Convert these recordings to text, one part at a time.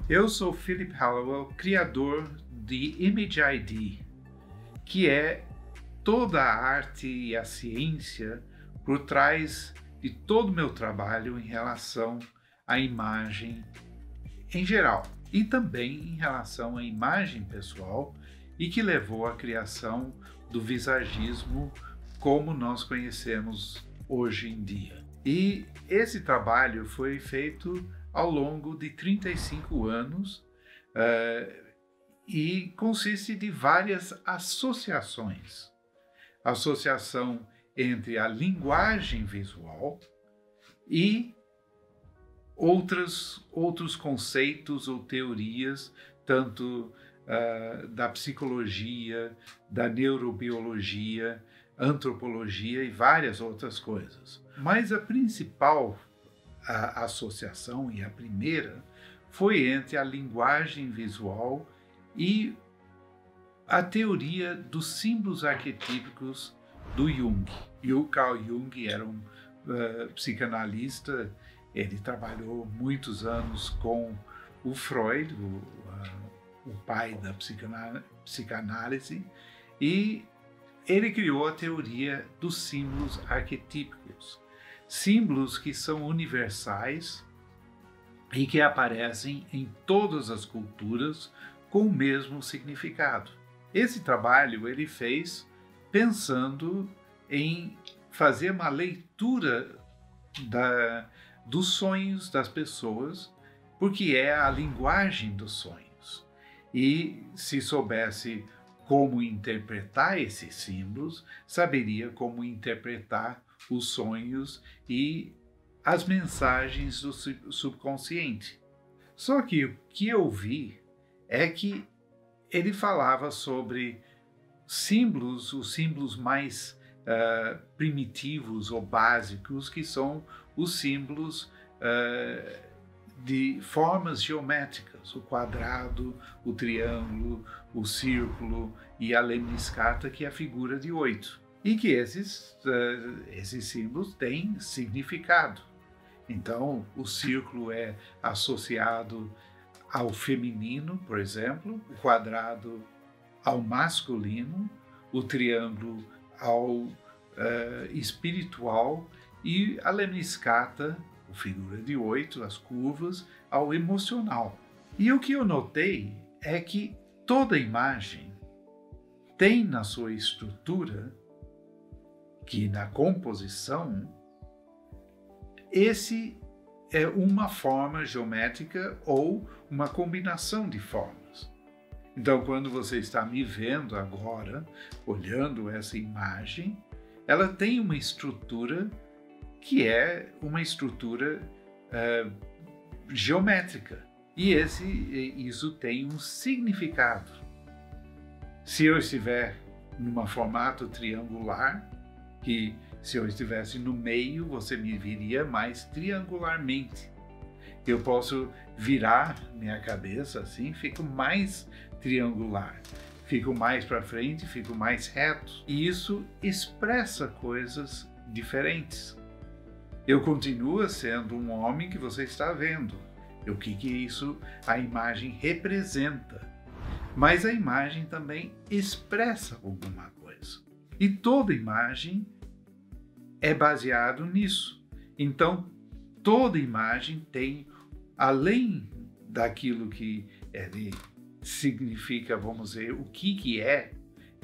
Eu sou Philip Hallowell, criador de Image ID, que é toda a arte e a ciência por trás de todo o meu trabalho em relação à imagem em geral e também em relação à imagem pessoal e que levou à criação do visagismo como nós conhecemos hoje em dia. E esse trabalho foi feito ao longo de 35 anos e consiste de várias associações. Associação entre a linguagem visual e outros conceitos ou teorias, tanto da psicologia, da neurobiologia, antropologia e várias outras coisas. Mas a principal associação, e a primeira, foi entre a linguagem visual e a teoria dos símbolos arquetípicos do Jung. E o Carl Jung era um psicanalista, ele trabalhou muitos anos com o Freud, o pai da psicanálise, e ele criou a teoria dos símbolos arquetípicos. Símbolos que são universais e que aparecem em todas as culturas com o mesmo significado. Esse trabalho ele fez pensando em fazer uma leitura dos sonhos das pessoas, porque é a linguagem dos sonhos. E se soubesse como interpretar esses símbolos, saberia como interpretar os sonhos e as mensagens do subconsciente. Só que o que eu vi é que ele falava sobre símbolos, os símbolos mais primitivos ou básicos, que são os símbolos de formas geométricas, o quadrado, o triângulo, o círculo e a lemniscata, que é a figura de 8. E que esses símbolos têm significado. Então, o círculo é associado ao feminino, por exemplo, o quadrado ao masculino, o triângulo ao espiritual e a lemniscata, a figura de 8, as curvas, ao emocional. E o que eu notei é que toda imagem tem na sua estrutura, que na composição, esse é uma forma geométrica ou uma combinação de formas. Então, quando você está me vendo agora, olhando essa imagem, ela tem uma estrutura que é uma estrutura geométrica. E isso tem um significado. Se eu estiver num formato triangular, que se eu estivesse no meio, você me viria mais triangularmente. Eu posso virar minha cabeça assim, fico mais triangular. Fico mais para frente, fico mais reto. E isso expressa coisas diferentes. Eu continuo sendo um homem que você está vendo. O que isso, a imagem representa. Mas a imagem também expressa alguma coisa. E toda imagem é baseado nisso. Então, toda imagem tem, além daquilo que ele significa, vamos dizer, o que é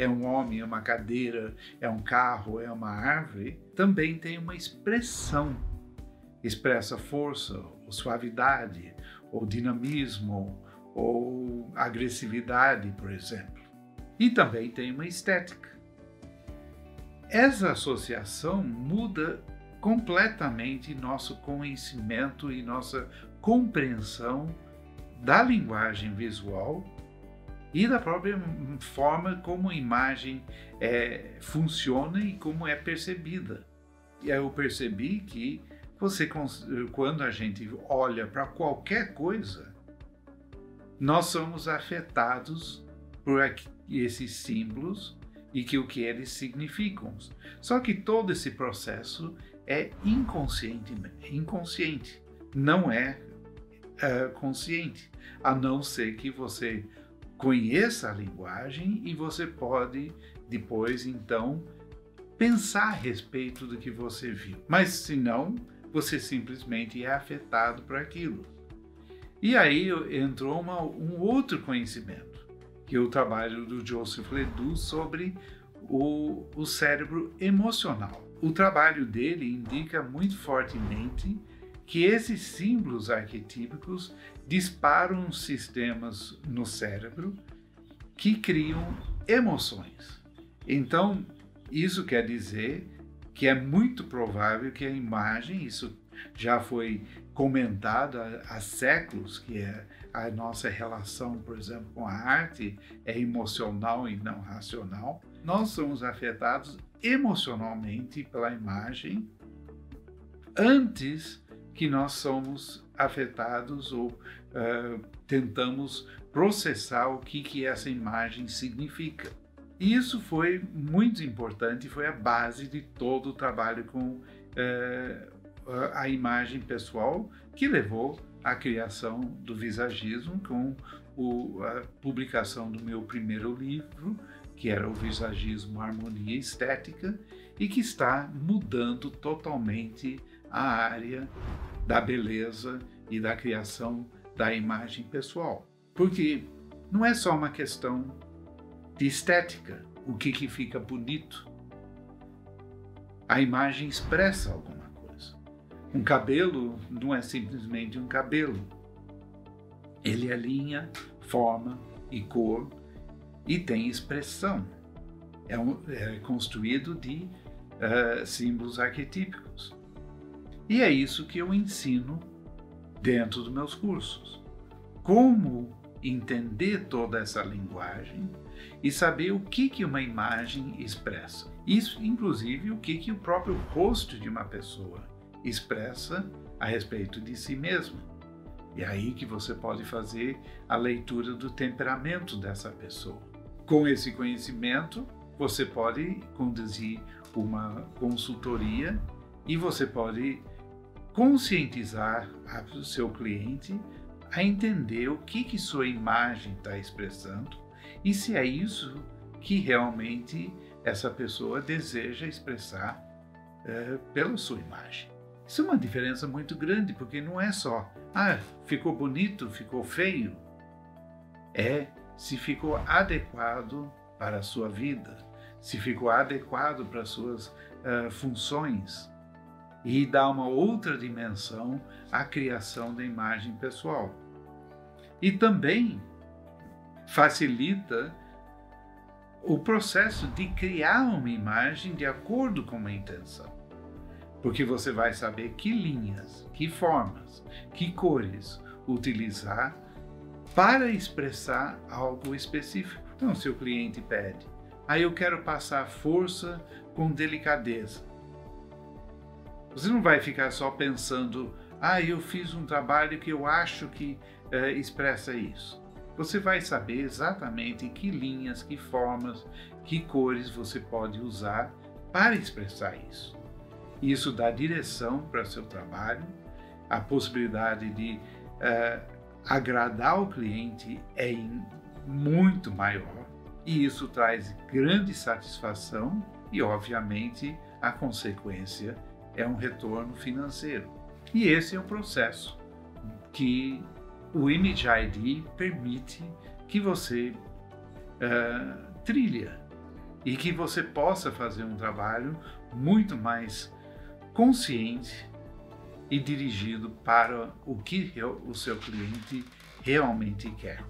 um homem, é uma cadeira, é um carro, é uma árvore, também tem uma expressão. Expressa força, ou suavidade, ou dinamismo, ou agressividade, por exemplo. E também tem uma estética. Essa associação muda completamente nosso conhecimento e nossa compreensão da linguagem visual e da própria forma como a imagem funciona e como é percebida. E eu percebi que quando a gente olha para qualquer coisa, nós somos afetados por esses símbolos e o que eles significam. Só que todo esse processo é inconsciente, não é consciente, a não ser que você conheça a linguagem e você pode depois, então, pensar a respeito do que você viu. Mas, se não, você simplesmente é afetado por aquilo. E aí entrou um outro conhecimento, que é o trabalho do Joseph Ledoux sobre o cérebro emocional. O trabalho dele indica muito fortemente que esses símbolos arquetípicos disparam sistemas no cérebro que criam emoções. Então, isso quer dizer que é muito provável que a imagem, isso já foi comentado há séculos, que é a nossa relação, por exemplo, com a arte, é emocional e não racional. Nós somos afetados emocionalmente pela imagem antes que nós somos afetados ou tentamos processar o que essa imagem significa. E isso foi muito importante, foi a base de todo o trabalho com a imagem pessoal, que levou à criação do visagismo, com a publicação do meu primeiro livro, que era o Visagismo, Harmonia e Estética, e que está mudando totalmente a área da beleza e da criação da imagem pessoal. Porque não é só uma questão de estética, o que fica bonito. A imagem expressa alguma coisa. Um cabelo não é simplesmente um cabelo. Ele é linha, forma e cor e tem expressão. É construído de símbolos arquetípicos. E é isso que eu ensino dentro dos meus cursos. Como entender toda essa linguagem e saber o que uma imagem expressa. Isso, inclusive, o que o próprio rosto de uma pessoa expressa a respeito de si mesma. E é aí que você pode fazer a leitura do temperamento dessa pessoa. Com esse conhecimento, você pode conduzir uma consultoria e você pode conscientizar o seu cliente a entender o que sua imagem está expressando e se é isso que realmente essa pessoa deseja expressar pela sua imagem. Isso é uma diferença muito grande, porque não é só, ficou bonito, ficou feio. É se ficou adequado para a sua vida, se ficou adequado para as suas funções, e dá uma outra dimensão à criação da imagem pessoal. E também facilita o processo de criar uma imagem de acordo com uma intenção. Porque você vai saber que linhas, que formas, que cores utilizar para expressar algo específico. Então, se o cliente pede, eu quero passar força com delicadeza. Você não vai ficar só pensando, eu fiz um trabalho que eu acho que expressa isso. Você vai saber exatamente que linhas, que formas, que cores você pode usar para expressar isso. Isso dá direção para o seu trabalho, a possibilidade de agradar o cliente é muito maior e isso traz grande satisfação e, obviamente, a consequência é um retorno financeiro. E esse é o processo que o Image ID permite que você trilha e que você possa fazer um trabalho muito mais consciente e dirigido para o que o seu cliente realmente quer.